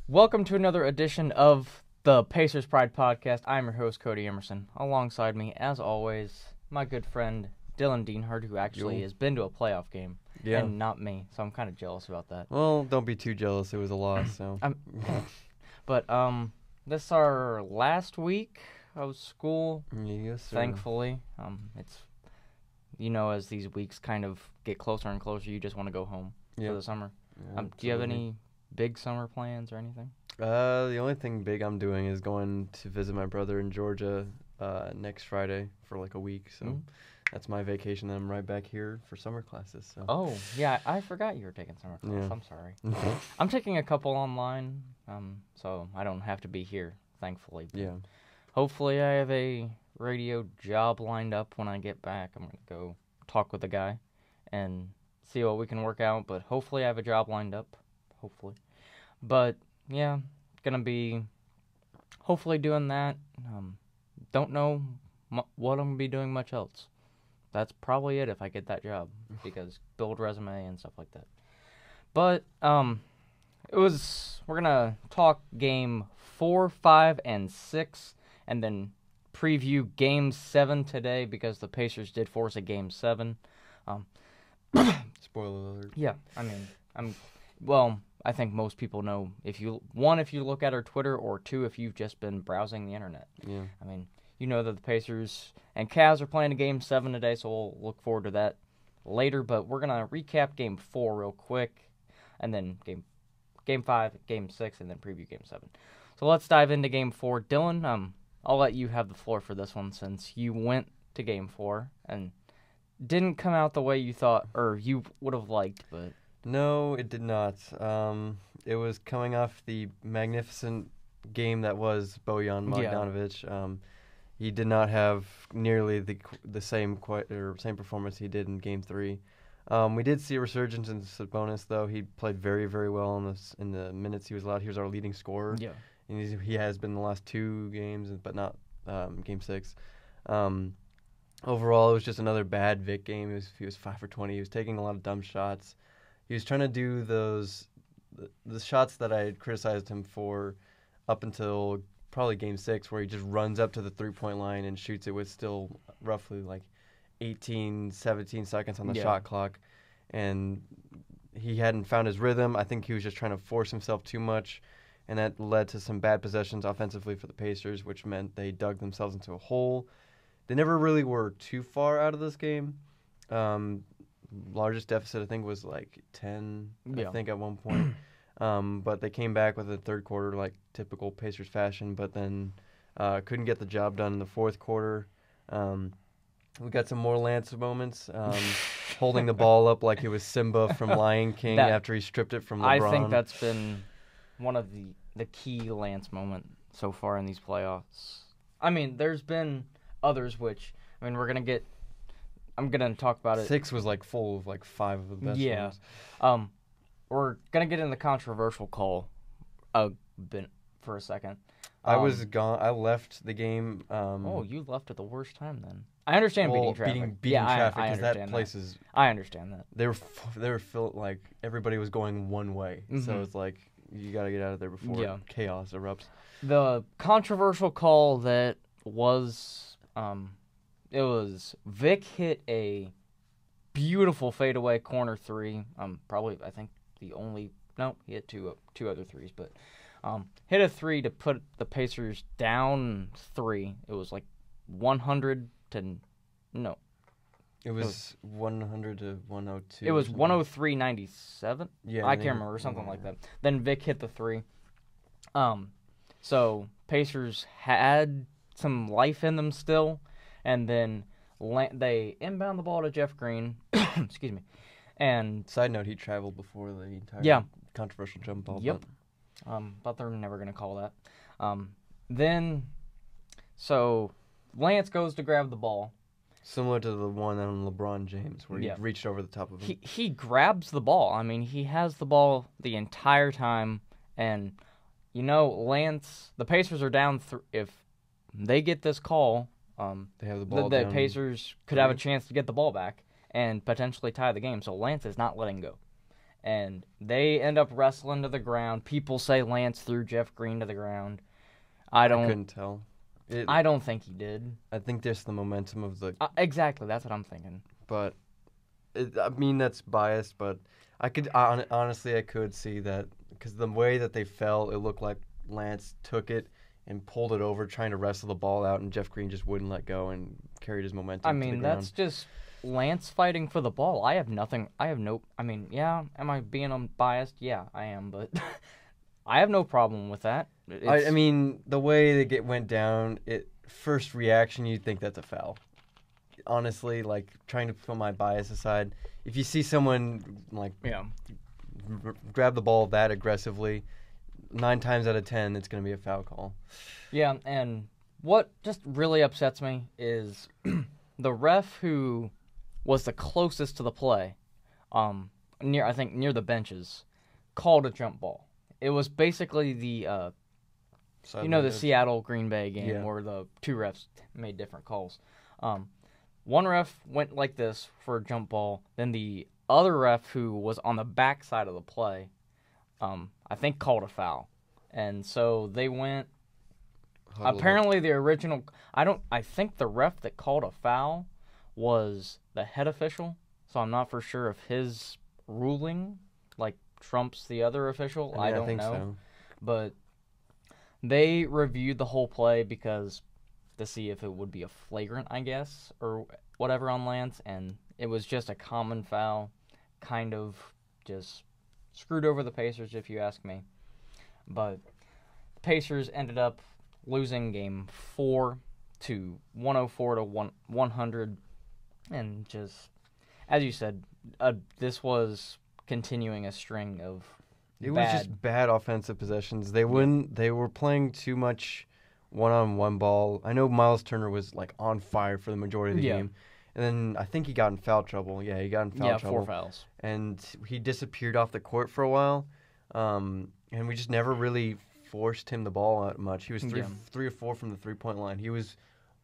Welcome to another edition of the Pacers Pride Podcast. I'm your host, Cody Emerson. Alongside me, as always, my good friend Dylan Deanhart, who actually has been to a playoff game, and not me, so I'm kind of jealous about that. Well, don't be too jealous. It was a loss, so. But this is our last week of school. Yes, sir. Thankfully, it's as these weeks kind of get closer and closer, you just want to go home for the summer. Yeah, do you have any big summer plans or anything? The only thing big I'm doing is going to visit my brother in Georgia next Friday for like a week. So that's my vacation. Then I'm right back here for summer classes. So. Oh, yeah, I forgot you were taking summer classes. Yeah. I'm sorry. I'm taking a couple online, so I don't have to be here, thankfully. Yeah. Hopefully I have a radio job lined up when I get back. I'm going to go talk with the guy and see what we can work out. But hopefully I have a job lined up. Hopefully. But, yeah, going to be hopefully doing that. Don't know what I'm going to be doing much else. That's probably it if I get that job, because build resume and stuff like that. But we're going to talk game 4, 5, and 6, and then preview game 7 today because the Pacers did force a game 7. Spoiler alert. Yeah, I mean, I think most people know if you look at our Twitter, or 2, if you've just been browsing the internet. Yeah. I mean, you know that the Pacers and Cavs are playing a game 7 today, so we'll look forward to that later. But we're gonna recap game 4 real quick, and then game 5, game 6, and then preview game 7. So let's dive into game 4. Dylan, I'll let you have the floor for this one since you went to game 4 and didn't come out the way you thought or you would have liked, but. No, it did not. It was coming off the magnificent game that was Bojan Bogdanovic. He did not have nearly the same performance he did in Game 3. We did see a resurgence in Sabonis, though. He played very, very well in the minutes he was allowed. He was our leading scorer. Yeah, and he has been the last 2 games, but not Game 6. Overall, it was just another bad Vic game. He was 5 for 20. He was taking a lot of dumb shots. He was trying to do the shots that I had criticized him for up until probably Game 6, where he just runs up to the three-point line and shoots it with still roughly like 18, 17 seconds on the shot clock. And he hadn't found his rhythm. I think he was just trying to force himself too much, and that led to some bad possessions offensively for the Pacers, which meant they dug themselves into a hole. They never really were too far out of this game. Largest deficit, I think, was like 10, I think, at one point. But they came back with the third quarter, like typical Pacers fashion, but then couldn't get the job done in the fourth quarter. We got some more Lance moments, holding the ball up like it was Simba from Lion King after he stripped it from LeBron. I think that's been one of the key Lance moments so far in these playoffs. I mean, there's been others which, I'm going to talk about it. 6 was like full of like 5 of the best ones. We're going to get in the controversial call for a second. I was gone. I left the game. You left at the worst time then. I understand beating traffic. Beating traffic, because that place is. I understand that. They were filled, like everybody was going one way, so it's like you got to get out of there before chaos erupts. The controversial call that was, it was Vic hit a beautiful fadeaway corner 3. Probably I think he hit two other threes, but hit a 3 to put the Pacers down 3. It was like 100 to no. It was 100 to 102. It was 103-97. Yeah, I can't remember, something like that. Then Vic hit the 3. So Pacers had some life in them still, and then they inbound the ball to Jeff Green. Excuse me. And side note, he traveled before the entire controversial jump ball. Yep. But they're never going to call that. So Lance goes to grab the ball. Similar to the one on LeBron James, where he reached over the top of him. He grabs the ball. I mean, he has the ball the entire time. And, Lance, the Pacers are down. If they get this call, they have the ball the down. Pacers could have a chance to get the ball back and potentially tie the game. So Lance is not letting go. and they end up wrestling to the ground. People say Lance threw Jeff Green to the ground. I couldn't tell. I don't think he did. I think there's the momentum of the... exactly, that's what I'm thinking. But, I mean, that's biased, but I could... honestly, I could see that, because the way that they fell, it looked like Lance took it and pulled it over, trying to wrestle the ball out, and Jeff Green just wouldn't let go and carried his momentum to the ground. That's just Lance fighting for the ball. I have no... I mean, yeah, am I being unbiased? Yeah, I am, but I have no problem with that. I mean, the way they went down, first reaction, you'd think that's a foul. Honestly, like, trying to put my bias aside, if you see someone, like, grab the ball that aggressively, 9 times out of 10, it's going to be a foul call. Yeah, and what just really upsets me is the ref who was the closest to the play, near the benches, called a jump ball. It was basically the Seattle Green Bay game where the 2 refs made different calls. One ref went like this for a jump ball, then the other ref who was on the back side of the play, I think called a foul. And so they went... Apparently the original... I think the ref that called a foul was the head official, so I'm not for sure if his ruling, like, trumps the other official. I don't know. So. But they reviewed the whole play to see if it would be a flagrant, I guess, or whatever on Lance, and it was just a common foul, kind of just screwed over the Pacers, if you ask me. But the Pacers ended up losing game 4 to 104 to 100, and just, as you said, this was continuing a string of was just bad offensive possessions. They were playing too much one-on-one ball. I know Miles Turner was, like, on fire for the majority of the game. And then I think he got in foul trouble. Yeah, he got in foul trouble. 4 fouls. And he disappeared off the court for a while. And we just never really forced him the ball out much. He was 3 or 4 from the three-point line. He was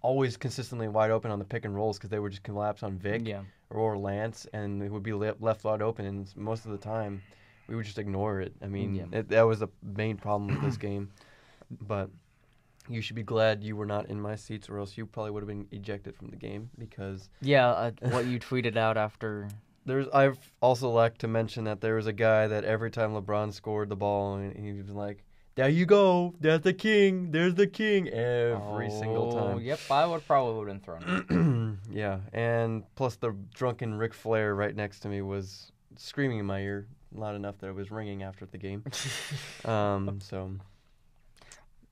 always consistently wide open on the pick and rolls because they would just collapse on Vic or Lance, and it would be left wide open. And most of the time, we would just ignore it. I mean, that was the main problem with this game. But you should be glad you were not in my seats, or else you probably would have been ejected from the game because... Yeah, what you tweeted out after... I've also like to mention that there was a guy that every time LeBron scored the ball, and he was like, "There you go, there's the king, every single time. Yep, I would have been thrown. Yeah, and plus the drunken Ric Flair right next to me was screaming in my ear, loud enough that it was ringing after the game. So...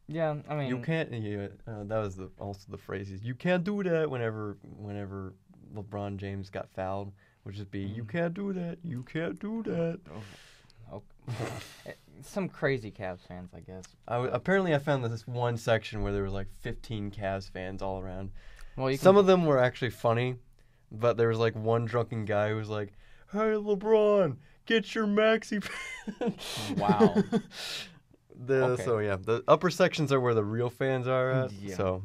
Yeah, I mean... You can't... that was also the phrase. You can't do that whenever LeBron James got fouled. Would just be, you can't do that. You can't do that. Some crazy Cavs fans, I guess. Apparently, I found this one section where there was like 15 Cavs fans all around. Well, some of them were actually funny, but there was like one drunken guy who was like, "Hey, LeBron, get your maxi pants." Wow. So yeah, the upper sections are where the real fans are at. Yeah. So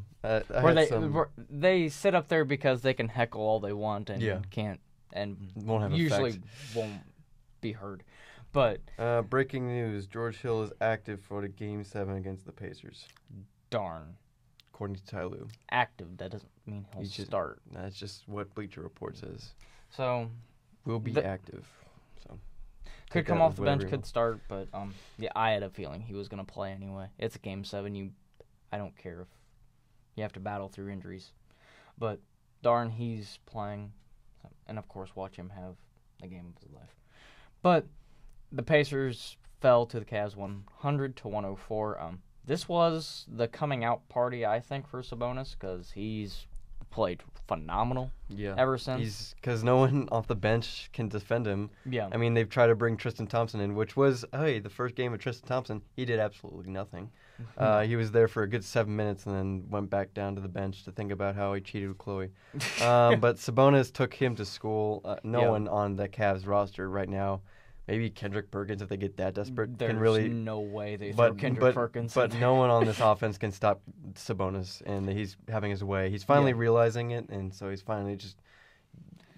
they sit up there because they can heckle all they want and can't and usually won't be heard. But breaking news: George Hill is active for the Game 7 against the Pacers. Darn. According to Ty Lue. Active. That doesn't mean he'll start. That's just what Bleacher Report says. So will be active. So could come off the bench, could start, but I had a feeling he was going to play anyway. It's a Game 7. I don't care if you have to battle through injuries, but darn, he's playing, and of course, watch him have the game of his life. But the Pacers fell to the Cavs 100 to 104. This was the coming out party, I think, for Sabonis because he's played phenomenal ever since. Because no one off the bench can defend him. Yeah. I mean, they've tried to bring Tristan Thompson in, which was, the first game of Tristan Thompson, he did absolutely nothing. He was there for a good 7 minutes and then went back down to the bench to think about how he cheated with Chloe. But Sabonis took him to school. No one on the Cavs roster right now. Maybe Kendrick Perkins, if they get that desperate, can really. No way they throw Kendrick Perkins. But no one on this offense can stop Sabonis, and he's having his way. He's finally realizing it, and so he's finally just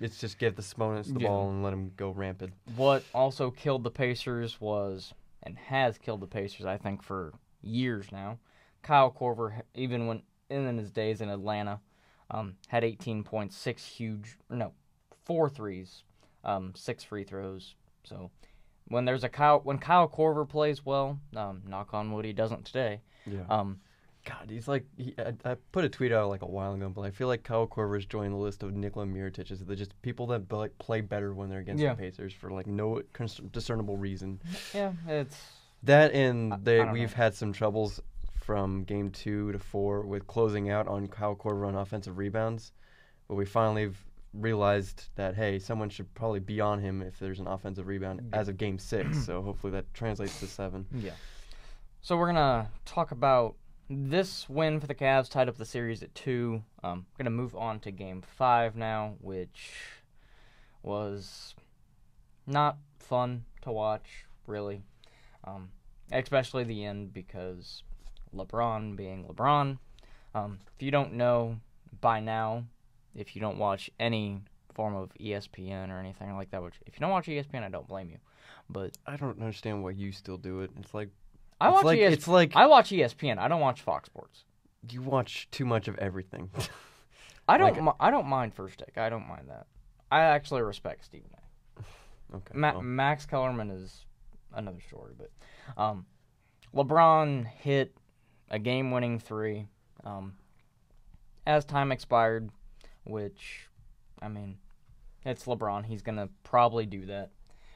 it's just give the Sabonis the ball and let him go rampant. What also killed the Pacers was, and has killed the Pacers, I think, for years now, Kyle Korver, even when in his days in Atlanta, had 18 points, 4 threes, 6 free throws. So when Kyle Korver plays well, knock on wood, he doesn't today. Yeah. God, he's like I put a tweet out like a while ago, but I feel like Kyle Korver's joined the list of Nikola Mirotiches. They're just people that play better when they're against the Pacers for like no discernible reason. Yeah, it's that, and know. we've had some troubles from game 2 to 4 with closing out on Kyle Korver on offensive rebounds, but we finally realized that hey, someone should probably be on him if there's an offensive rebound as of game 6. So hopefully that translates to 7. Yeah. So we're gonna talk about this win for the Cavs, tied up the series at 2. Going to move on to Game 5 now, which was not fun to watch, really. Especially the end, because LeBron being LeBron. If you don't know by now, if you don't watch any form of ESPN or anything like that, which if you don't watch ESPN, I don't blame you. But I don't understand why you still do it. It's like I watch ESPN. I don't watch Fox Sports. You watch too much of everything. I don't mind First Take. I don't mind that. I actually respect Stephen A. Okay. Max Kellerman is another story, but LeBron hit a game-winning 3 as time expired, which, I mean, it's LeBron. He's gonna probably do that.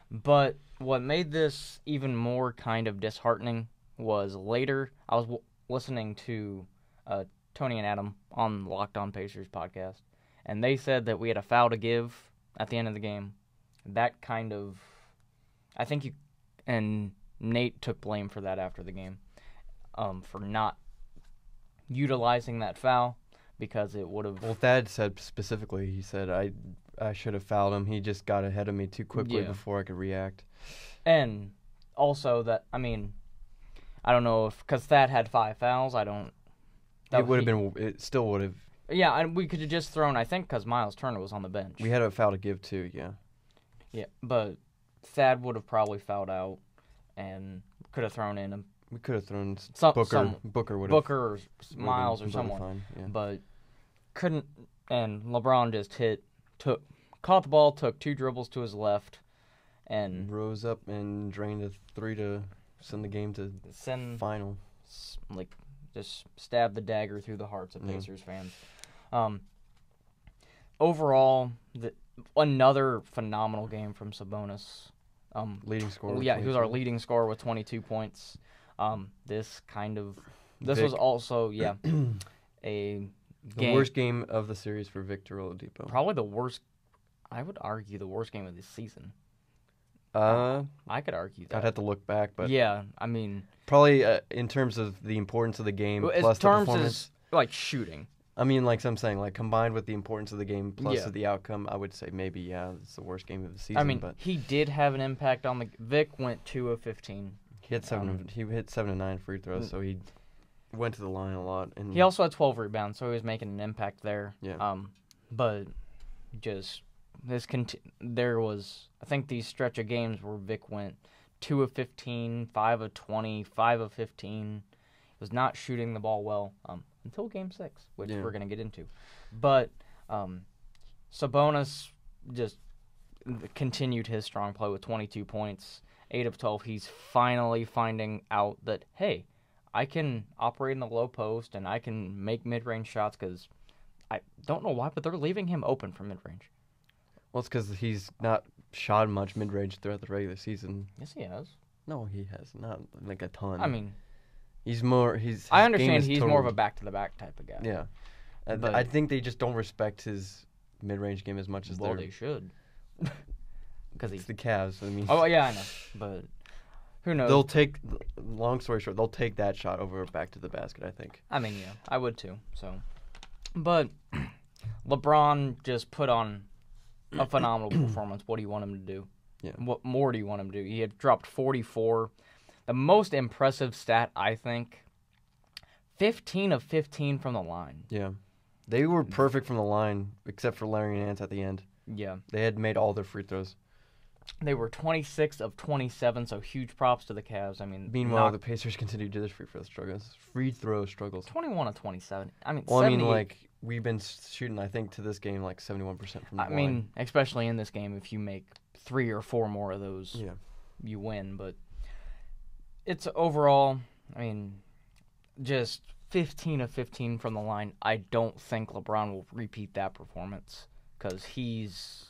But what made this even more kind of disheartening was later, I was listening to Tony and Adam on Locked On Pacers podcast, and they said that we had a foul to give at the end of the game. That kind of, I think and Nate took blame for that after the game, for not utilizing that foul, because it would have... Well, Thad said specifically, he said, I should have fouled him. He just got ahead of me too quickly before I could react. And also that, I mean, I don't know if, because Thad had 5 fouls, it still would have. Yeah, and we could have just thrown, I think, because Miles Turner was on the bench. We had a foul to give too, yeah. Yeah, but Thad would have probably fouled out and could have thrown in we could have thrown Booker would have. Booker or Miles or someone. Fine, yeah. But couldn't, and LeBron just caught the ball, took 2 dribbles to his left, and rose up and drained a 3 to send the game to final. Like, just stab the dagger through the hearts of Pacers fans. Overall, another phenomenal game from Sabonis. Leading scorer. Yeah, he was our leading scorer with 22 points. This was also, a the worst game of the series for Victor Oladipo. Probably the worst, I would argue, the worst game of this season. I could argue that. I'd have to look back, but... Yeah, I mean... Probably in terms of the importance of the game plus the performance. Like shooting. I mean, like I'm saying, like combined with the importance of the game plus of the outcome, I would say maybe, it's the worst game of the season. I mean, but he did have an impact on the... Vic went 2 of 15. He hit 7 to 9 free throws, so he went to the line a lot. And he also had 12 rebounds, so he was making an impact there. Yeah. But just there was, I think, these stretch of games where Vic went 2 of 15, 5 of 20, 5 of 15. He was not shooting the ball well until Game 6, which we're going to get into. But Sabonis just continued his strong play with 22 points, 8 of 12. He's finally finding out that, hey, I can operate in the low post and I can make mid-range shots, because I don't know why, but they're leaving him open for mid-range. Well, it's because he's not shot much mid-range throughout the regular season. Yes, he has. No, he has. Not like a ton. I mean... I understand he's more of a back-to-the-back type of guy. Yeah. But I think they just don't respect his mid-range game as much as they should. Because it's the Cavs. I mean... Oh, yeah, I know. But who knows? Long story short, they'll take that shot over back to the basket, I think. I mean, yeah, I would too. So, but LeBron just put on a phenomenal performance. What do you want him to do? Yeah. What more do you want him to do? He had dropped 44. The most impressive stat, I think, 15 of 15 from the line. Yeah. They were perfect from the line, except for Larry Nance at the end. Yeah. They had made all their free throws. They were 26 of 27, so huge props to the Cavs. I mean, Meanwhile, the Pacers continue to do their free throw struggles. 21 of 27. I mean, well, I mean, like, we've been shooting, I think, to this game, like, 71% from the line. I mean, especially in this game, if you make 3 or 4 more of those, you win. But it's overall, I mean, just 15 of 15 from the line. I don't think LeBron will repeat that performance because he's...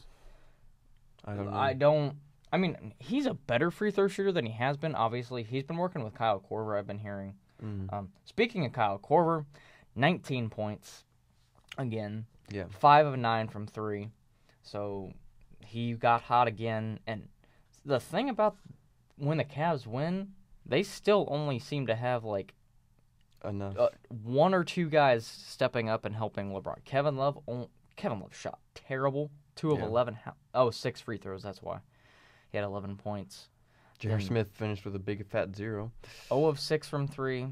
I mean, he's a better free throw shooter than he has been, obviously. He's been working with Kyle Korver, I've been hearing. Speaking of Kyle Korver, 19 points. Again. Yeah. 5 of 9 from 3. So he got hot again. And the thing about when the Cavs win, they still only seem to have, like, enough. 1 or 2 guys stepping up and helping LeBron. Kevin Love shot terrible. 2 of 11. 6 free throws, that's why. He had 11 points. J.R. Smith finished with a big fat 0. 0 of 6 from 3.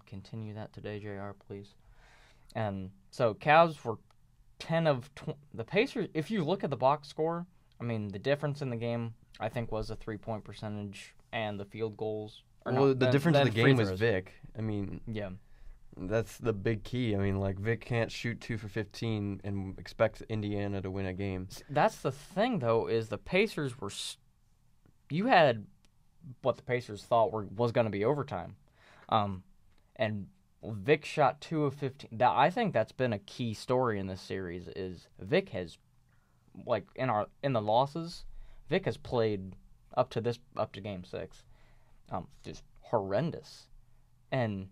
Continue that today, JR, please. And so Cavs were 10 of 20. The Pacers, if you look at the box score, I mean, the difference in the game, I think, was the 3-point percentage and the field goals. The difference in the game was Vic. I mean, yeah. That's the big key. I mean, like, Vic can't shoot 2 for 15 and expect Indiana to win a game. That's the thing, though, is the Pacers were... You had what the Pacers thought was going to be overtime. And Vic shot 2 of 15. I think that's been a key story in this series is Vic has, like, in the losses, Vic has played up to Game 6. Just horrendous. And...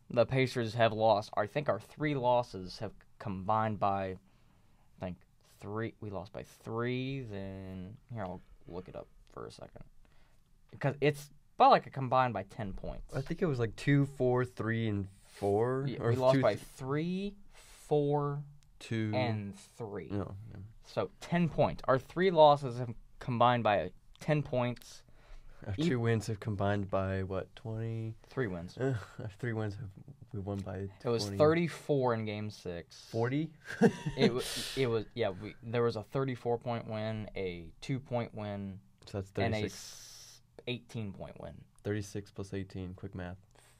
the Pacers have lost. I think our 3 losses have combined by, I think, 3. We lost by 3. Then here, I'll look it up for a second because it's about like a combined by 10 points. I think it was like 2, 4, 3, and 4. Yeah, we lost by 3, 4, 2, and 3. No. So 10 points. Our 3 losses have combined by 10 points. Our 2 wins have combined by, what, 20? 3 wins. Our 3 wins we won by 20. It was 34 in Game 6. 40? It was there was a 34-point win, a 2-point win, so that's 36. And a 18-point win. 36 plus 18, quick math.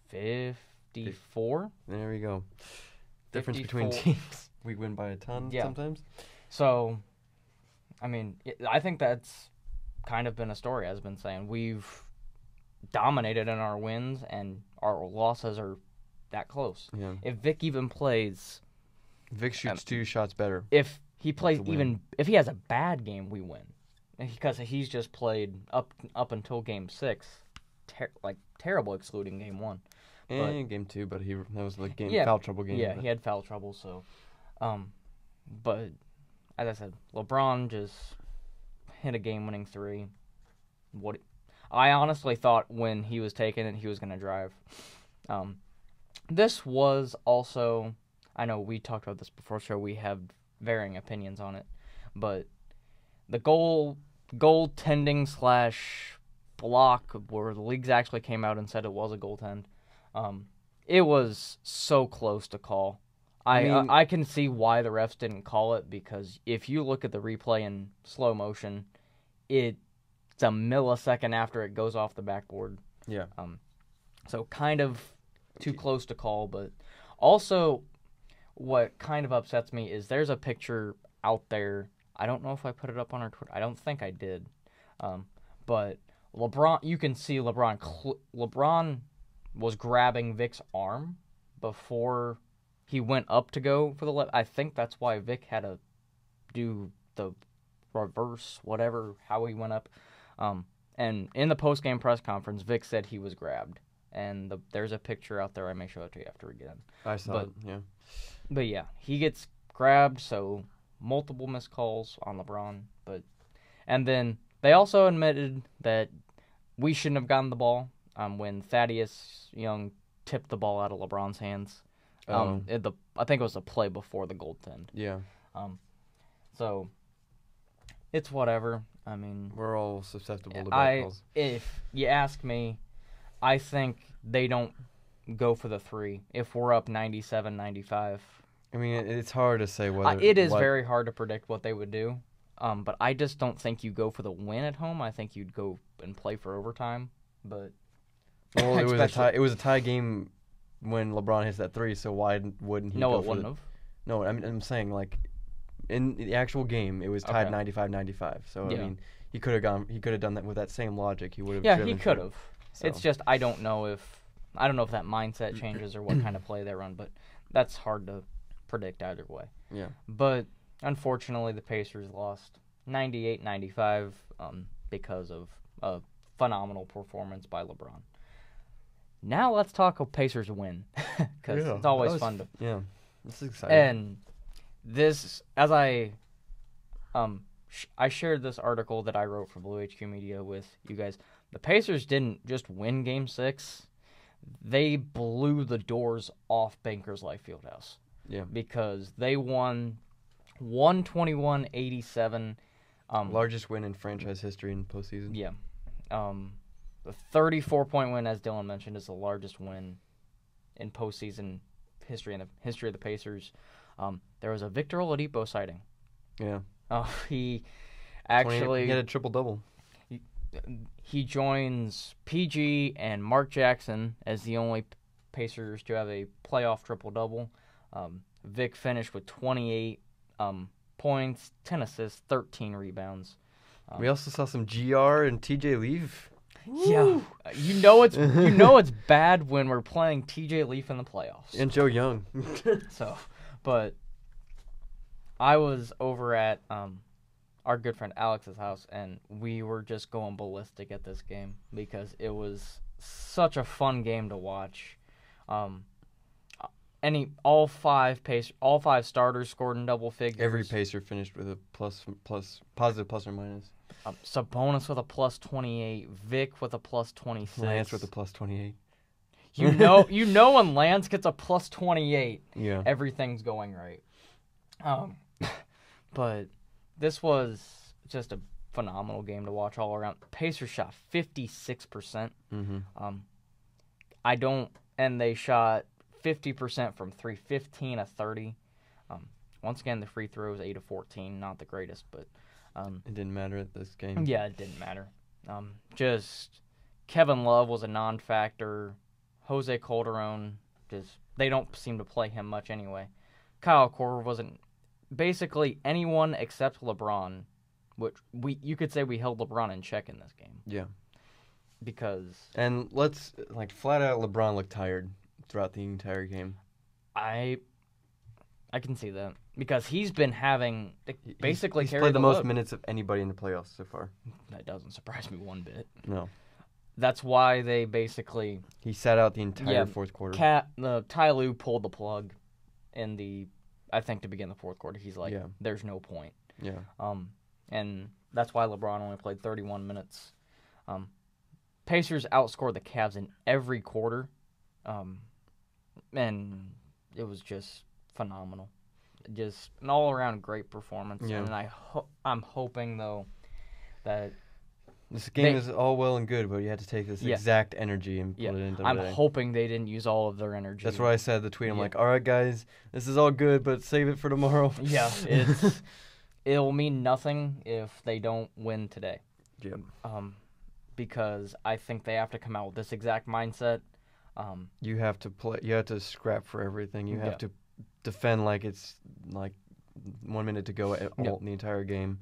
54? There we go. Difference between teams. We win by a ton sometimes. So, I mean, I think that's kind of been a story, as I've been saying. We've dominated in our wins, and our losses are that close. Yeah. If Vic even plays... Vic shoots 2 shots better. If he plays if he has a bad game, we win. Because he's just played up until Game 6, terrible excluding Game 1. And Game 2, but that was the foul trouble game. Yeah, he had foul trouble, so... but, as I said, LeBron just hit a game-winning 3. I honestly thought when he was taking it, he was going to drive. This was also... I know we talked about this before, so we have varying opinions on it. But the goaltending / block, where the leagues actually came out and said it was a goaltend, it was so close to call. I can see why the refs didn't call it, because if you look at the replay in slow motion, it's a millisecond after it goes off the backboard. Yeah. So kind of too close to call, but also what kind of upsets me is there's a picture out there. I don't know if I put it up on our Twitter. I don't think I did. But LeBron, you can see LeBron was grabbing Vic's arm before he went up to go for the left. I think that's why Vic had to do the reverse, whatever, how he went up. And in the post-game press conference, Vic said he was grabbed. And there's a picture out there. I may show it to you after we get in. I saw it, yeah. But yeah, he gets grabbed, so multiple missed calls on LeBron. And then they also admitted that we shouldn't have gotten the ball when Thaddeus Young tipped the ball out of LeBron's hands. I think it was a play before the goaltend. Yeah. So it's whatever. I mean, we're all susceptible to bad calls. If you ask me, I think they don't go for the 3 if we're up 97-95. I mean, it's hard to say whether It is very hard to predict what they would do. But I just don't think you go for the win at home. I think you'd go and play for overtime. But Well, it was a tie game when LeBron hits that three. So why wouldn't he? No, go it wouldn't have. No, I'm saying like in the actual game, it was tied Okay. 95-95. So Yeah. I mean, he could have done that with that same logic. He would have. Yeah, he could have. So. It's just I don't know if that mindset changes or what kind of play they run. But that's hard to predict either way. Yeah. But unfortunately, the Pacers lost 98-95 because of a phenomenal performance by LeBron. Now let's talk a Pacers win because it's always fun to. Yeah, this is exciting. And this, as I shared this article that I wrote for Blue HQ Media with you guys. The Pacers didn't just win Game 6; they blew the doors off Bankers Life Fieldhouse. Yeah, because they won 121-87. Largest win in franchise history in postseason. Yeah. The 34-point win, as Dylan mentioned, is the largest win in postseason history, in the history of the Pacers. There was a Victor Oladipo sighting. Yeah. He actually... He had a triple-double. He joins PG and Mark Jackson as the only Pacers to have a playoff triple-double. Vic finished with 28 points, 10 assists, 13 rebounds. We also saw some GR and TJ Leaf. Yeah, you know it's bad when we're playing TJ Leaf in the playoffs. And Joe Young. But I was over at our good friend Alex's house, and we were just going ballistic at this game because it was such a fun game to watch. All five starters scored in double figures. Every Pacer finished with a positive plus or minus. Sabonis with a plus 28, Vic with a plus 26, Lance with a plus 28. You know when Lance gets a plus 28, yeah, everything's going right. But this was just a phenomenal game to watch all around. Pacers shot 56%. And they shot 50% from 3, 15 of 30. Once again, the free throws 8 of 14, not the greatest, but it didn't matter at this game. Yeah, it didn't matter. Just Kevin Love was a non-factor. Jose Calderon, they don't seem to play him much anyway. Kyle Korver wasn't basically anyone except LeBron, which you could say we held LeBron in check in this game. Yeah. And let's flat out, LeBron looked tired throughout the entire game. I can see that because he's been having basically he's played the most minutes of anybody in the playoffs so far. That doesn't surprise me one bit. No. That's why they basically... He sat out the entire fourth quarter. Ty Lue pulled the plug to begin the fourth quarter. He's like, there's no point. Yeah. And that's why LeBron only played 31 minutes. Pacers outscored the Cavs in every quarter. And it was just phenomenal. Just an all-around great performance. Yeah. And I'm hoping, though, that... This game is all well and good, but you had to take this exact energy and put it into I'm hoping they didn't use all of their energy. That's what I said in the tweet. I'm like, all right, guys, this is all good, but save it for tomorrow. Yeah, it'll mean nothing if they don't win today. Yeah. Because I think they have to come out with this exact mindset. You have to play. You have to scrap for everything. You have to defend like it's like 1 minute to go the entire game.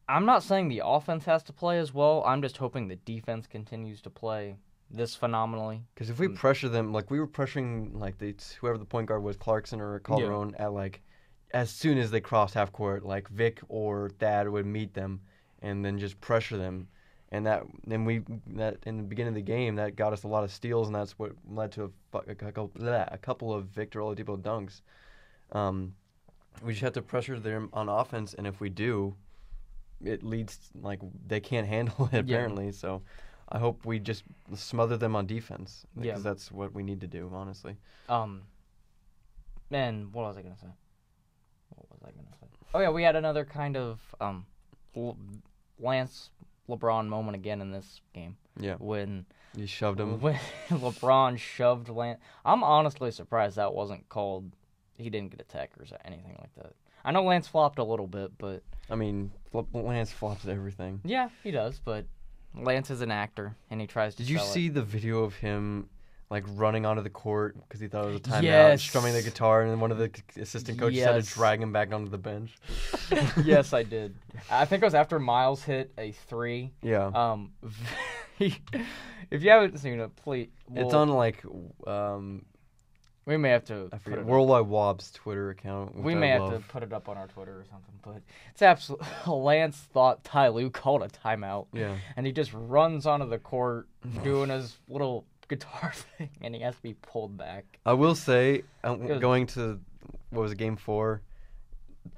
I'm not saying the offense has to play as well. I'm just hoping the defense continues to play this phenomenally. Because if we pressure them, like we were pressuring like whoever the point guard was, Clarkson or Calderon, at like as soon as they crossed half court, like Vic or Thad would meet them and then just pressure them. And that in the beginning of the game, that got us a lot of steals, and that's what led to a couple of Victor Oladipo dunks. We just have to pressure them on offense, and if we do, it leads like they can't handle it apparently. Yeah. So I hope we just smother them on defense because that's what we need to do, honestly. And what was I gonna say? Oh yeah, we had another kind of Lance LeBron moment again in this game. Yeah. When he shoved him. When LeBron shoved Lance. I'm honestly surprised that wasn't called. he didn't get a tech or anything like that. I know Lance flopped a little bit, but I mean, Lance flops at everything. yeah, he does. But Lance is an actor, and he tries to. Did you sell see the video of him like running onto the court because he thought it was a timeout, Yes. strumming the guitar, and then one of the assistant coaches had to Yes. drag him back onto the bench? Yes, I did. I think it was after Miles hit a 3. Yeah. If you haven't seen it, please. It's on like We may have to I put forget it Worldwide Wob's Twitter account. We which may I have love. to put it up on our Twitter or something, but it's absolutely. Lance thought Ty Lue called a timeout, Yeah. and he just runs onto the court doing his little guitar thing, and he has to be pulled back. I will say, was- going to what was it, Game 4.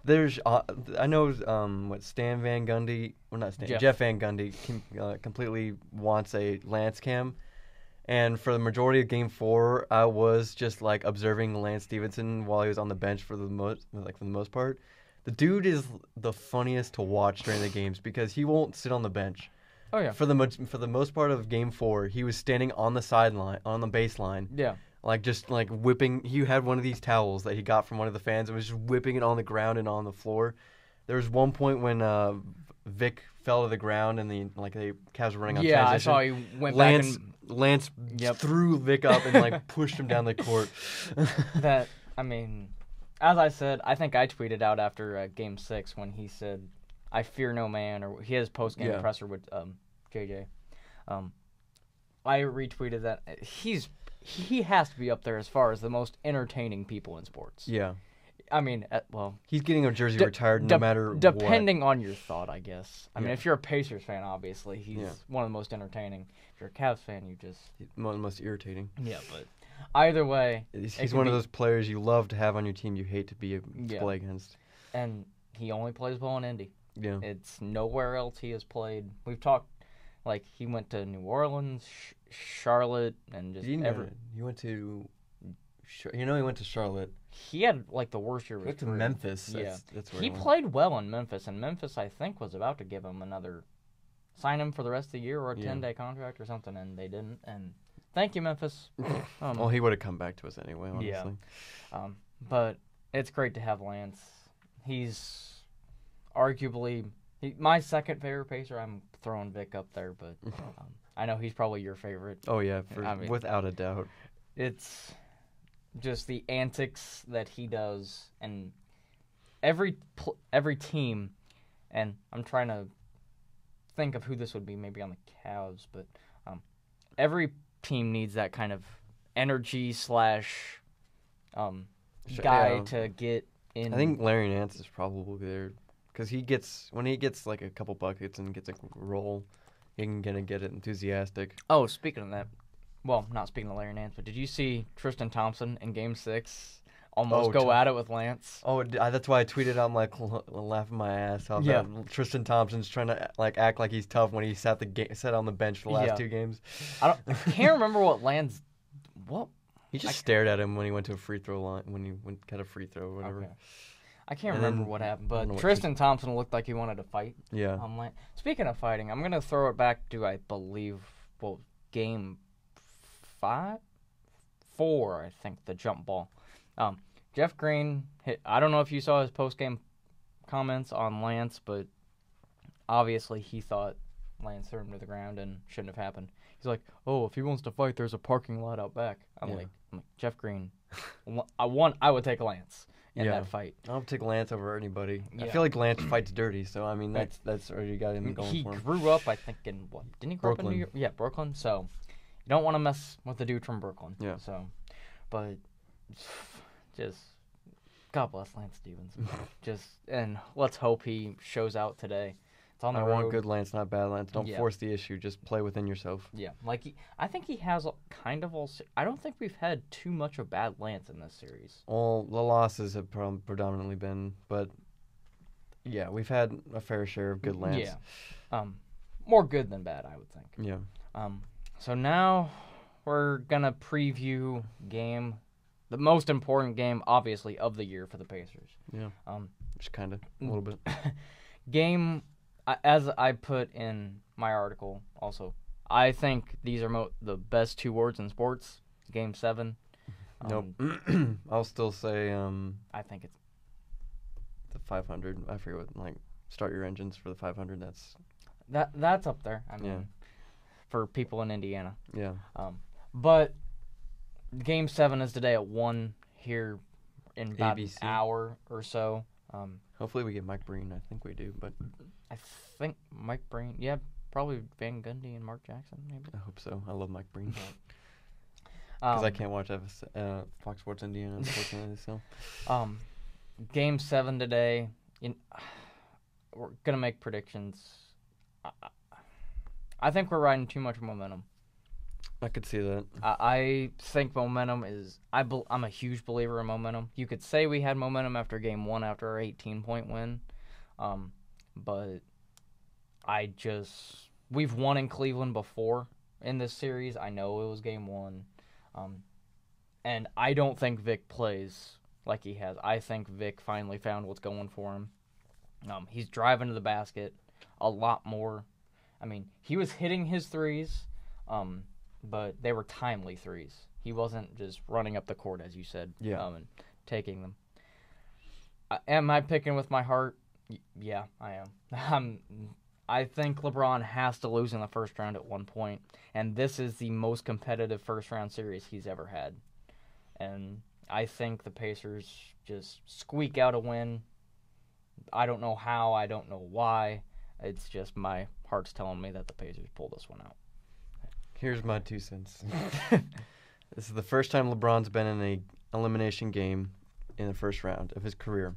There's I know Stan Van Gundy, well not Stan, Jeff. Jeff Van Gundy completely wants a Lance cam. And for the majority of Game 4, I was just like observing Lance Stevenson while he was on the bench for the most part. The dude is the funniest to watch during the games because he won't sit on the bench. Oh yeah, For the most part of Game 4, he was standing on the sideline, on the baseline, yeah, just whipping. He had one of these towels that he got from one of the fans and was just whipping it on the ground and on the floor. There was one point when Vic fell to the ground and the Cavs were running on yeah. transition. I saw he went back and Lance Yep. threw Vic up and pushed him down the court. that. I mean, as I said, I think I tweeted out after Game 6 when he said, "I fear no man," or he has post game Yeah. presser with JJ. I retweeted that. He has to be up there as far as the most entertaining people in sports. Yeah, I mean, well, he's getting a jersey De- retired no de- matter depending on your thought, I guess. I mean, Yeah. if you're a Pacers fan, obviously he's Yeah. one of the most entertaining. If you're a Cavs fan, you just what. Most irritating. yeah. But either way, He's could one of be- those players you love to have on your team. You hate to be Yeah. play against. and he only plays well in Indy. Yeah. It's nowhere else he has played. We've talked he went to New Orleans, Charlotte, and just He every. went to. He went to Charlotte. He had the worst year of He his went to career. Memphis. Yeah. That's where He went. played well in Memphis, and Memphis, I think, was about to give him sign him for the rest of the year or a Yeah. 10-day contract or something, and they didn't. And thank you, Memphis. Well, he would have come back to us anyway, honestly. Yeah. But it's great to have Lance. He's arguably my second favorite Pacer. I'm throwing Vic up there, but I know he's probably your favorite. Oh yeah, without a doubt. It's just the antics that he does, and every team, and I'm trying to think of who this would be, maybe on the Cavs, but every team needs that kind of energy / guy to get in. I think Larry Nance is probably there because when he gets a couple buckets and gets a roll, he can get it enthusiastic. Oh, speaking of that, well, not speaking of Larry Nance, but did you see Tristan Thompson in Game 6 almost go at it with Lance? Oh, that's why I tweeted. I'm laughing my ass off. Yeah. That Tristan Thompson's trying to act like he's tough when he sat on the bench for the last 2 games. I can't remember what Lance. What? He just stared at him when he went to a free throw line when he got a free throw or whatever. Okay. I can't And remember then- what happened, I don't know but what Tristan Thompson looked like he wanted to fight. Yeah. Speaking of fighting, I'm gonna throw it back to I believe Game 4, I think, the jump ball. Jeff Green hit. I don't know if you saw his post game comments on Lance, but obviously he thought Lance threw him to the ground and shouldn't have happened. He's like, "Oh, if he wants to fight, there's a parking lot out back." I'm like, Jeff Green. I would take Lance in that fight. I'll take Lance over anybody. Yeah. I feel like Lance fights dirty, so I mean that's already got him going He for him. grew up, I think, in what? Didn't he grow up in New Brooklyn. York? Yeah, Brooklyn. So you don't want to mess with the dude from Brooklyn. Yeah. So, but just God bless Lance Stevenson. And let's hope he shows out today. It's on the I road. want good Lance, not bad Lance. Don't Yeah. force the issue. Just play within yourself. Yeah, I think he has kind of all. I don't think we've had too much of bad Lance in this series. Well, the losses have predominantly been, but yeah, we've had a fair share of good Lance. Yeah, more good than bad, I would think. Yeah. So now we're gonna preview the most important game, obviously, of the year for the Pacers. Yeah. Just kind of a little bit. Game, as I put in my article, also, I think these are the best 2 words in sports. Game 7. Nope. I'll still say I think it's the 500. I forget what, like, start your engines for the 500. that's up there. I mean, Yeah. for people in Indiana. Yeah. But Game 7 is today at 1 here in about ABC. an hour or so. Hopefully we get Mike Breen. I think we do, but I think Mike Breen, yeah, probably Van Gundy and Mark Jackson, maybe. I hope so. I love Mike Breen. Because I can't watch Fox Sports Indiana, unfortunately. So, Game 7 today. We're gonna make predictions. I think we're riding too much momentum. I could see that. I think momentum is. I'm a huge believer in momentum. You could say we had momentum after Game 1 after our 18-point win, but we've won in Cleveland before in this series. I know it was Game 1. And I don't think Vic plays like he has. I think Vic finally found what's going for him. He's driving to the basket a lot more. I mean, he was hitting his threes, but they were timely threes. He wasn't just running up the court, as you said, and taking them. Am I picking with my heart? Yeah, I am. I think LeBron has to lose in the first round at one point, and this is the most competitive first-round series he's ever had. And I think the Pacers just squeak out a win. I don't know how. I don't know why. It's just my heart's telling me that the Pacers pull this one out. Here's my 2 cents. This is the first time LeBron's been in an elimination game in the first round of his career.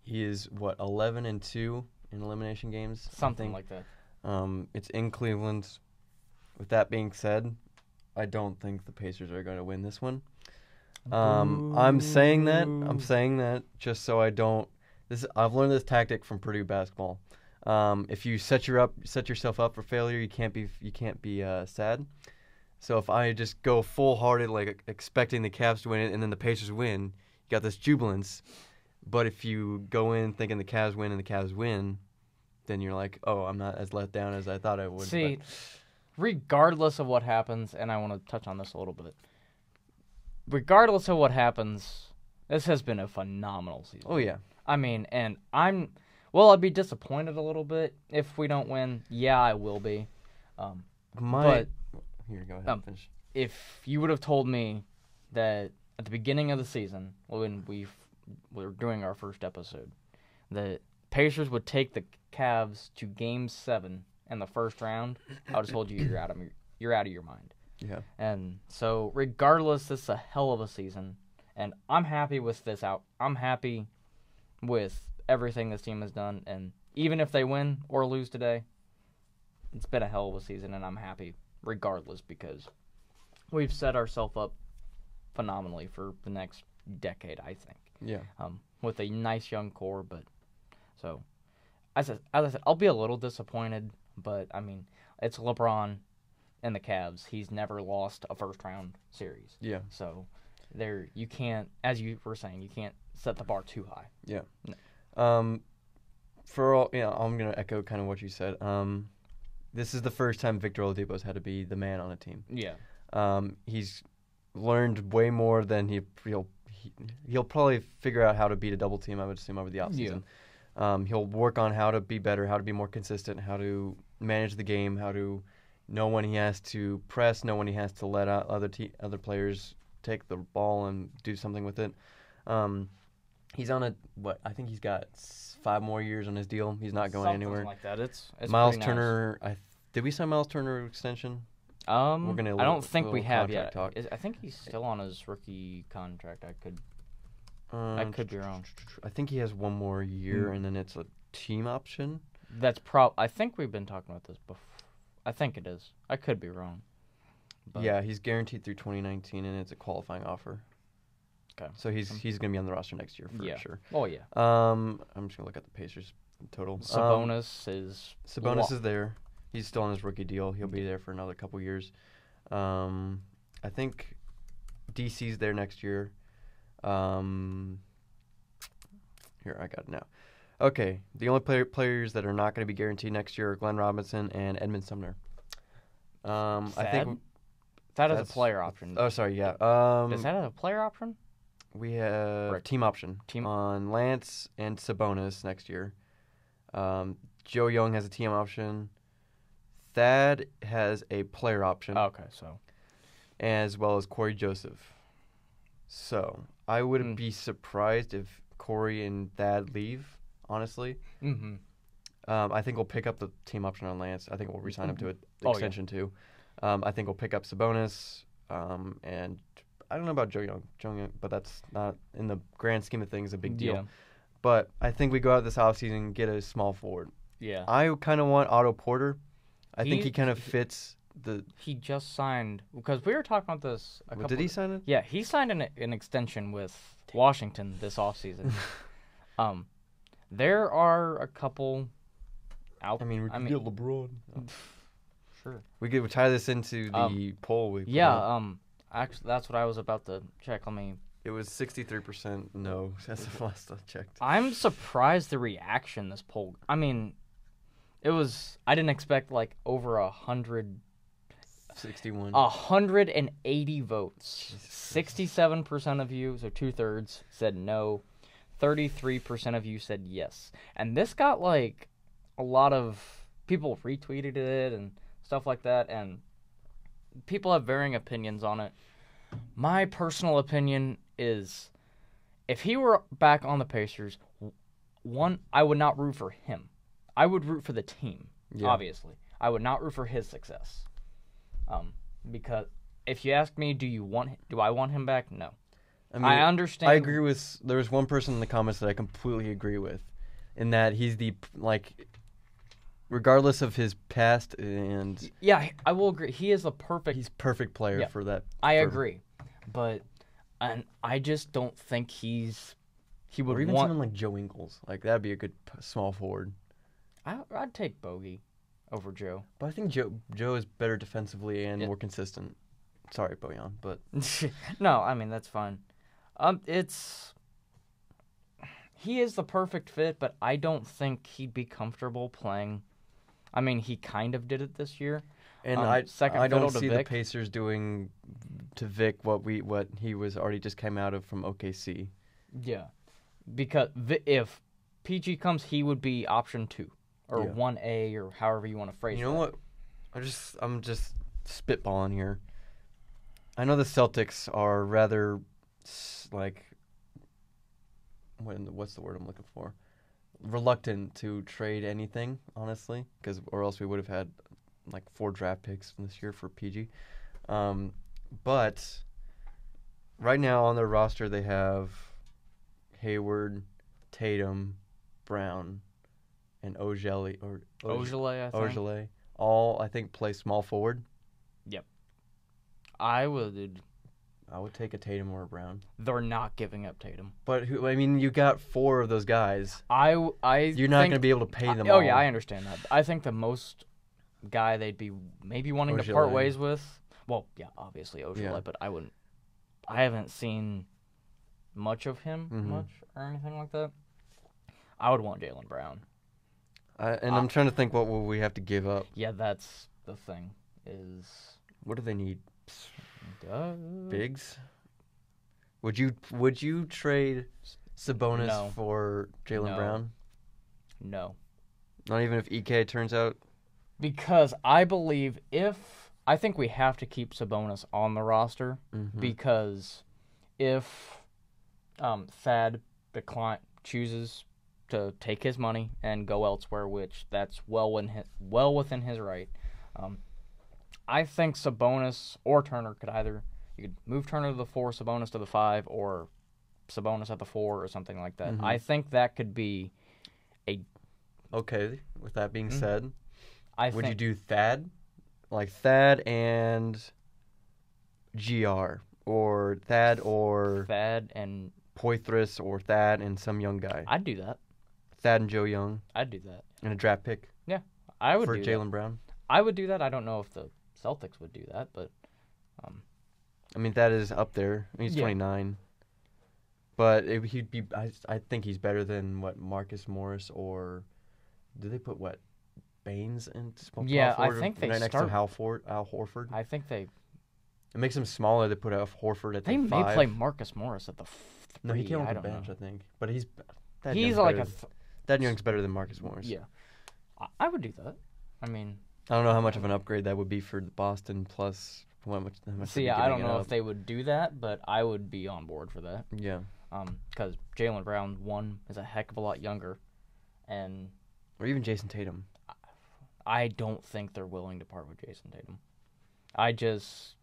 He is, 11-2 in elimination games? Something like that. It's in Cleveland. With that being said, I don't think the Pacers are going to win this one. I'm saying that just so I don't. I've learned this tactic from Purdue basketball. If you set yourself up for failure, you can't be sad. So if I just go full-hearted, like expecting the Cavs to win it, and then the Pacers win, you got this jubilance. But if you go in thinking the Cavs win and the Cavs win, then you're like, oh, I'm not as let down as I thought I would. See, regardless of what happens, and I want to touch on this a little bit, regardless of what happens, this has been a phenomenal season. Oh, yeah. I mean, and I'd be disappointed a little bit if we don't win. Yeah, I will be. But here, go ahead. Finish. If you would have told me that at the beginning of the season, when we were doing our first episode, that Pacers would take the Cavs to Game 7 in the first round, I would have told you you're out of your mind. Yeah. And so, regardless, this is a hell of a season, and I'm happy with this out. I'm happy with everything this team has done, and even if they win or lose today, it's been a hell of a season, and I'm happy regardless because we've set ourselves up phenomenally for the next decade, I think. Yeah. With a nice young core, but so as I said, I'll be a little disappointed, but I mean, it's LeBron and the Cavs. He's never lost a first round series. Yeah. So you can't, as you were saying, you can't set the bar too high. Yeah. No. I'm gonna echo kind of what you said. This is the first time Victor Oladipo's had to be the man on a team. Yeah. He's learned way more than he'll probably figure out how to beat a double team, I would assume, over the offseason. Yeah. He'll work on how to be better, how to be more consistent, how to manage the game, how to know when he has to press, know when he has to let out other players take the ball and do something with it. He's on I think he's got 5 more years on his deal. He's not going anywhere. Something like that. It's Miles Turner, nice. Did we sign Miles Turner extension? I don't think we have yet. Talk. I think he's still on his rookie contract. I could be wrong. I think he has 1 more year, and then it's a team option. That's I think we've been talking about this before. I think it is. I could be wrong. But yeah, he's guaranteed through 2019, and it's a qualifying offer. Okay. So he's going to be on the roster next year for sure. Oh yeah. I'm just going to look at the Pacers total. Sabonis is there. He's still on his rookie deal. He'll be there for another couple years. I think DC's there next year. Here, I got it now. Okay, the only players that are not going to be guaranteed next year are Glenn Robinson and Edmund Sumner. I think That is a player option. Oh, sorry, yeah. Is that a player option? We have team option on Lance and Sabonis next year. Joe Young has a team option. Thad has a player option. Okay, so. As well as Corey Joseph. So, I wouldn't be surprised if Corey and Thad leave, honestly. Mm-hmm. I think we'll pick up the team option on Lance. I think we'll re-sign him to an extension, too. I think we'll pick up Sabonis. And I don't know about Joe Young, but that's not, in the grand scheme of things, a big deal. Yeah. But I think we go out this offseason and get a small forward. Yeah. I kind of want Otto Porter. I think he kind of fits the... He just signed, because we were talking about this Did he sign it? Yeah, he signed an extension with Washington this offseason. There are a couple out... we could get LeBron. Sure. We could tie this into the poll we put up. Actually, that's what I was about to check. It was 63% no. That's the last I checked. I'm surprised the reaction this poll. It was. I didn't expect over 100. 61. 180 votes. 67% of you, so 2/3, said no. 33% of you said yes. And this got a lot of people retweeted it and stuff like that, and people have varying opinions on it. My personal opinion is, if he were back on the Pacers, I would not root for him. I would root for the team, obviously. I would not root for his success. Because if you ask me, do I want him back? No. I understand. I agree with, there was one person in the comments that I completely agree with, in that he's regardless of his past and... Yeah, I will agree. He's perfect player for that. I agree. But I just don't think he would or even want... someone like Joe Ingles. That'd be a good small forward. I'd take Bogey over Joe. But I think Joe is better defensively and more consistent. Sorry, Bojan, but... No, that's fine. He is the perfect fit, but I don't think he'd be comfortable playing. He kind of did it this year. And I don't see the Pacers doing to Vic what he was already just came out of from OKC. Yeah, because if PG comes, he would be option 2 or 1A or however you want to phrase it. You know what? I'm just spitballing here. I know the Celtics are rather what's the word I'm looking for? Reluctant to trade anything, honestly, or else we would have had 4 draft picks this year for PG. But right now on their roster they have Hayward, Tatum, Brown, and Ogilvy, I think. Ogilvy, all I think play small forward. Yep. I would take a Tatum or a Brown. They're not giving up Tatum. But you got 4 of those guys. You're not going to be able to pay them all. Oh yeah, I understand that. I think the most guy they'd be maybe wanting to part ways with. Well, yeah, obviously Ogilvy, but I wouldn't. I haven't seen much of him, or anything like that. I would want Jaylen Brown. I'm trying to think what will we have to give up. Yeah, that's the thing. Is what do they need? Bigs? Would you trade Sabonis for Jaylen Brown? No. Not even if EK turns out? Because I think we have to keep Sabonis on the roster, because if Thad chooses to take his money and go elsewhere, which that's well within his right, I think Sabonis or Turner you could move Turner to the 4, Sabonis to the 5, or Sabonis at the 4 or something like that. I think that could be Okay, with that being said, would you do Thad? Thad and GR, or Thad and Poitras, or Thad and some young guy? I'd do that. Thad and Joe Young? I'd do that. And a draft pick? Yeah, I would for do Jaylen Brown? I would do that. I don't know if the Celtics would do that, but... that is up there. He's 29. But he'd be... I think he's better than, Marcus Morris, or... Did they put, Baines in small forward? I think they next to Al Horford? I think they... It makes them smaller. They put out Horford at the They 5. may play Marcus Morris at the 3. No, he came off I the don't bench, know. I think. But he's like Thad Young's better than Marcus Morris. Yeah. I would do that. I mean, I don't know how much of an upgrade that would be for Boston plus how much see, I don't know if they would do that, but I would be on board for that. Yeah. Because Jaylen Brown, one, is a heck of a lot younger, and or even Jason Tatum. I don't think they're willing to part with Jason Tatum. I just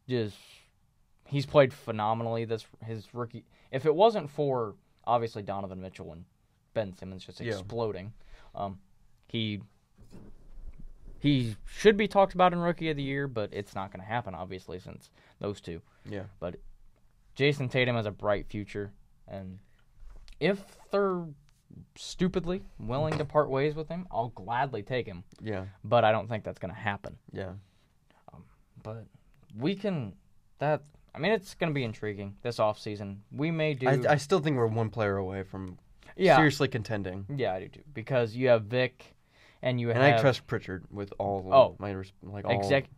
he's played phenomenally his rookie. If it wasn't for obviously Donovan Mitchell and Ben Simmons just exploding, he should be talked about in Rookie of the Year, but it's not going to happen obviously since those two. Yeah. But Jason Tatum has a bright future, and if they're stupidly willing to part ways with him, I'll gladly take him. Yeah. But I don't think that's going to happen. Yeah. But we can it's going to be intriguing this offseason. We may do I still think we're one player away from seriously contending. Yeah, I do too. Because you have Vic and you have I trust Pritchard with all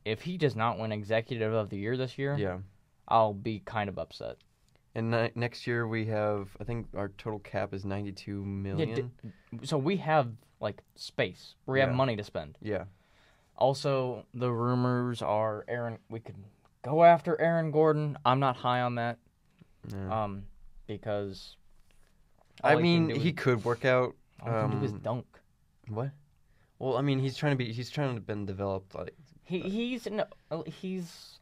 if he does not win Executive of the Year this year, I'll be kind of upset. And next year we have, I think our total cap is $92 million. So we have space. We have money to spend. Yeah. Also, the rumors are we could go after Aaron Gordon. I'm not high on that. Yeah. Because he could work out. All he can do is dunk. What? Well, I mean, he's trying to be developed. He's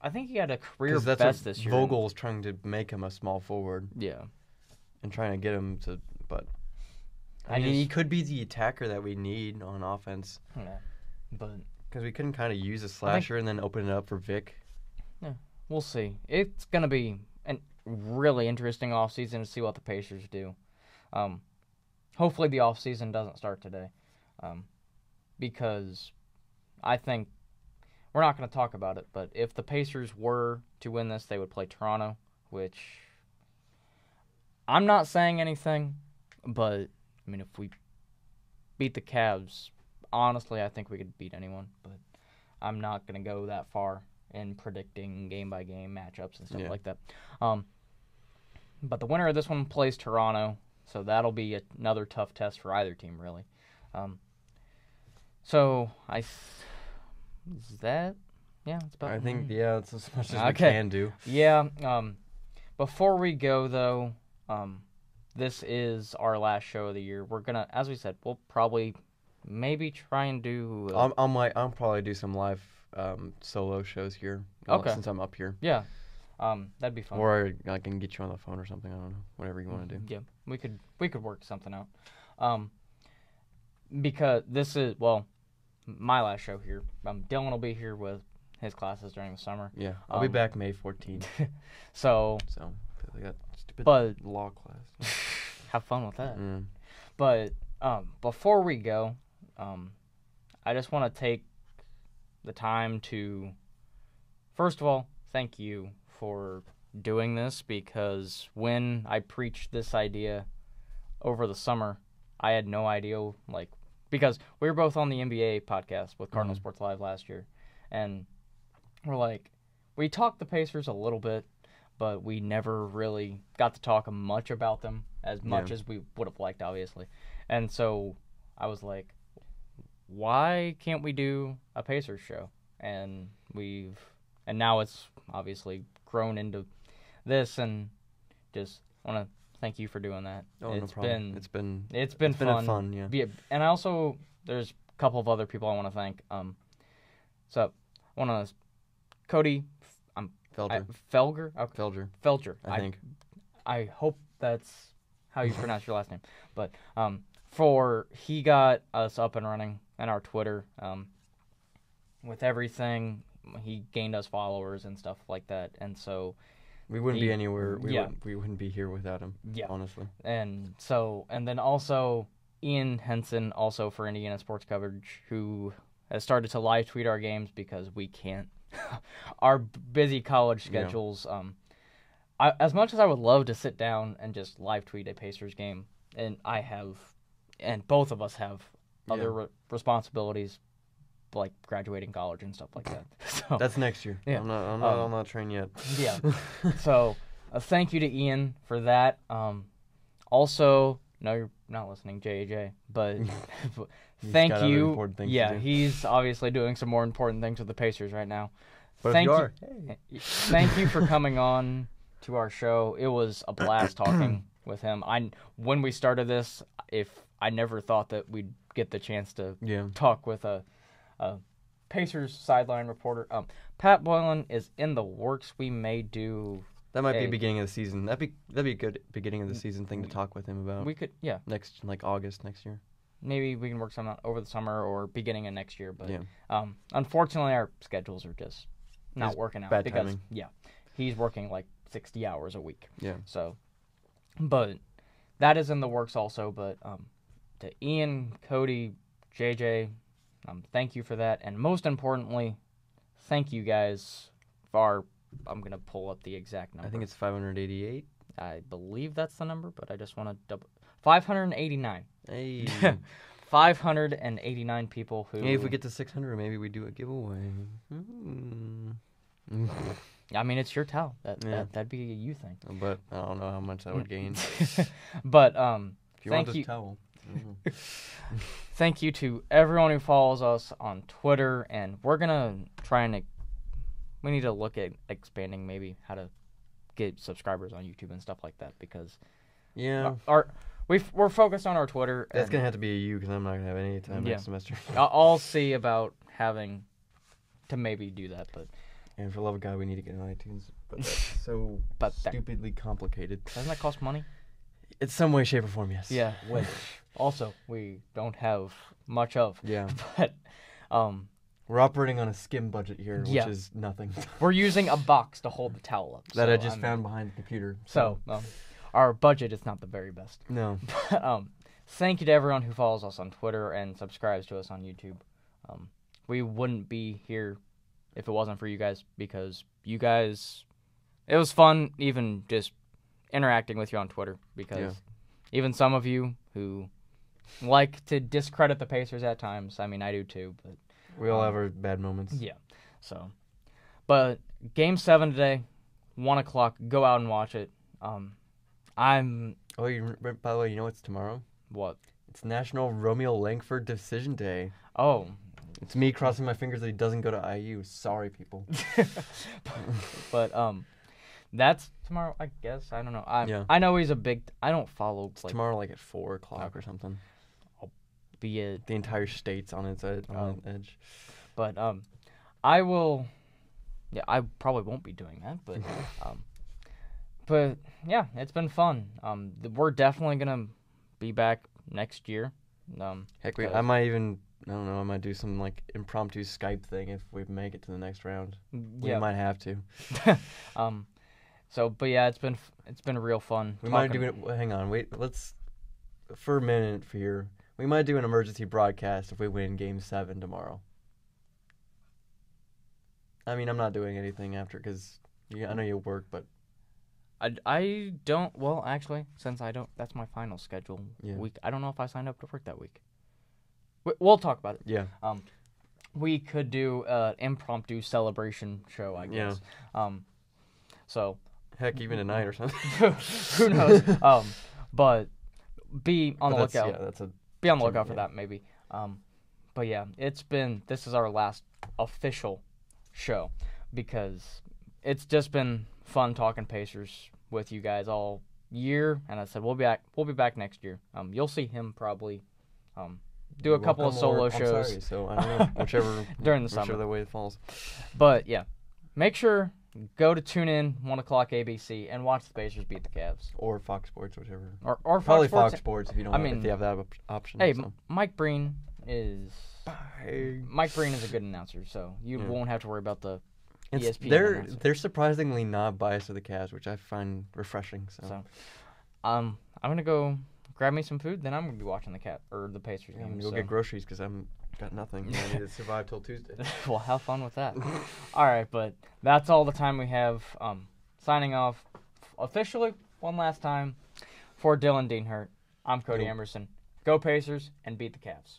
I think he had a career that's best this year. Vogel's trying to make him a small forward. Yeah. And trying to get him to, but he could be the attacker that we need on offense. Yeah. But because we couldn't kind of use a slasher and then open it up for Vic. Yeah, we'll see. It's gonna be a really interesting offseason to see what the Pacers do. Hopefully the offseason doesn't start today, because I think we're not going to talk about it. But if the Pacers were to win this, they would play Toronto, which I'm not saying anything, but I mean if we beat the Cavs, honestly, I think we could beat anyone. But I'm not going to go that far in predicting game-by-game matchups and stuff like that. But the winner of this one plays Toronto, so that'll be another tough test for either team, really. Is that? Yeah, it's about. I think it's as much as we can do. Yeah. Before we go though, this is our last show of the year. We're gonna, as we said, we'll probably maybe try and do. I'll probably do some live solo shows here. Since I'm up here. Yeah. That'd be fun. Or I can get you on the phone or something. I don't know. Whatever you want to do. Yeah, we could work something out. Because this is my last show here. Dylan will be here with his classes during the summer. Yeah, I'll be back May 14th. so I got stupid law class. Have fun with that. But before we go, I just want to take the time to, first of all, thank you for doing this, because when I preached this idea over the summer, I had no idea, because we were both on the NBA podcast with Cardinal Sports Live last year, and we talked the Pacers a little bit, but we never really got to talk much about them as much as we would have liked, obviously. And so I was like, why can't we do a Pacers show? And now it's obviously grown into this, and just want to thank you for doing that. Oh, no problem. It's been fun. Yeah. And there's a couple of other people I want to thank. So I want to Cody Felger. Felger? Okay. Felger. I think. I hope that's how you pronounce your last name. But he got us up and running on our Twitter. With everything, he gained us followers and stuff like that, and so we wouldn't be anywhere. We wouldn't be here without him. Yeah, honestly. And then also Ian Henson, also for Indiana Sports Coverage, who has started to live tweet our games because we can't. Our busy college schedules. As much as I would love to sit down and just live tweet a Pacers game, and both of us have other responsibilities. like graduating college and stuff like that. So That's next year. Yeah. I'm not on that train yet. yeah. So thank you to Ian for that. Also, no, you're not listening, JJ, but thank got other you. important things to Yeah, do. he's obviously doing some more important things with the Pacers right now. But Thank if you you. are, hey. Thank you for coming on to our show. It was a blast talking with him. When we started this, I never thought that we'd get the chance to talk with a Pacers sideline reporter. Pat Boylan is in the works. We may do. That might be beginning of the season. That'd be a good beginning of the season thing to talk with him about. We could, yeah. Next, like August next year. Maybe we can work something out over the summer or beginning of next year. But yeah. Unfortunately, our schedules are just not working out. Bad because, timing. Yeah, he's working like 60 hours a week. Yeah. So, but that is in the works also. But to Ian, Cody, JJ, thank you for that. And most importantly, thank you guys for I'm going to pull up the exact number. I think it's 588. I believe that's the number, but I just want to double. 589. Hey. 589 people who... Hey, if we get to 600, maybe we do a giveaway. I mean, it's your towel. That'd be a you thing. But I don't know how much that would gain. But if you want this towel. Thank you to everyone who follows us on Twitter, and we're gonna try and we need to look at expanding maybe how to get subscribers on YouTube and stuff like that because we're focused on our Twitter. That's gonna have to be a you because I'm not gonna have any time next semester. I'll see about having to maybe do that, but. And for the love of God, we need to get on iTunes. But that's so stupidly complicated. Doesn't that cost money? It's some way, shape, or form, yes. Yeah, which also we don't have much of. Yeah. But we're operating on a skim budget here, which is nothing. We're using a box to hold the towel up. That I just found behind the computer. So our budget is not the very best. No. But, thank you to everyone who follows us on Twitter and subscribes to us on YouTube. We wouldn't be here if it wasn't for you guys, because you guys, it was fun even just interacting with you on Twitter, because even some of you who like to discredit the Pacers at times, I mean, I do too, but we all have our bad moments. Yeah. So, but Game 7 today, 1 o'clock, go out and watch it. By the way, you know what's tomorrow? What? It's National Romeo Langford Decision Day. Oh. It's me crossing my fingers that he doesn't go to IU. Sorry, people. But that's tomorrow, I guess. I don't know. I know he's a big. I don't follow. It's tomorrow, like at 4 o'clock or something. I'll be the entire state's on its edge. But I will. Yeah, I probably won't be doing that. But yeah, it's been fun. We're definitely gonna be back next year. Heck, I might even. I don't know. I might do some like impromptu Skype thing if we make it to the next round. We might have to. So, but yeah, it's been real fun. We might do it. Hang on, wait. Let's for a minute here. We might do an emergency broadcast if we win Game 7 tomorrow. I mean, I'm not doing anything after because I know you work, but I don't. Well, actually, since I don't, that's my final schedule week. I don't know if I signed up to work that week. We'll talk about it. Yeah. We could do an impromptu celebration show, I guess. Yeah. So. Heck, even tonight or something. Who knows? But be on the lookout. Yeah, be on the lookout for that, maybe. But yeah, this is our last official show because it's just been fun talking Pacers with you guys all year, and I said we'll be back next year. You'll see him probably. Do a couple of solo shows. I'm sorry, so I don't know, whichever during the summer, whichever way it falls. But yeah, make sure go to tune in 1 o'clock ABC and watch the Pacers beat the Cavs or Fox Sports, whichever. Or probably Fox Sports if you don't. If you have that option. Hey, Mike Breen is a good announcer, so you won't have to worry about the ESPN. They're surprisingly not biased to the Cavs, which I find refreshing. So I'm gonna go grab me some food, then I'm gonna be watching the Pacers game. I'm gonna go get groceries because I'm got nothing. I need to survive till Tuesday. Well, have fun with that. All right, but that's all the time we have. Signing off officially one last time for Dylan Deanhurt. I'm Cody Emerson. Go Pacers and beat the Cavs.